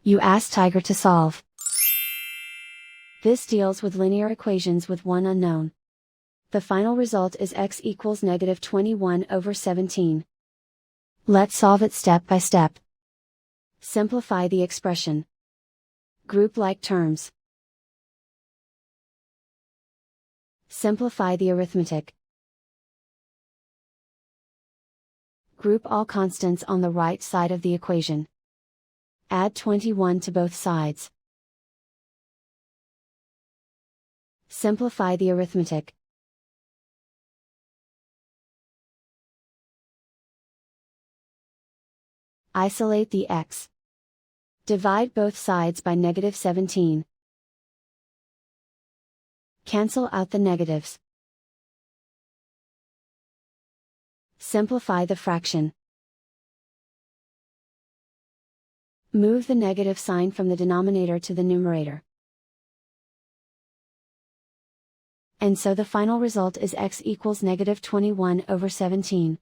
You ask Tiger to solve. This deals with linear equations with one unknown. The final result is x equals -21/17. Let's solve it step by step. Simplify the expression. Group like terms. Simplify the arithmetic. Group all constants on the right side of the equation. Add 21 to both sides. Simplify the arithmetic. Isolate the x. Divide both sides by -17. Cancel out the negatives. Simplify the fraction. Move the negative sign from the denominator to the numerator. And so the final result is x equals -21/17.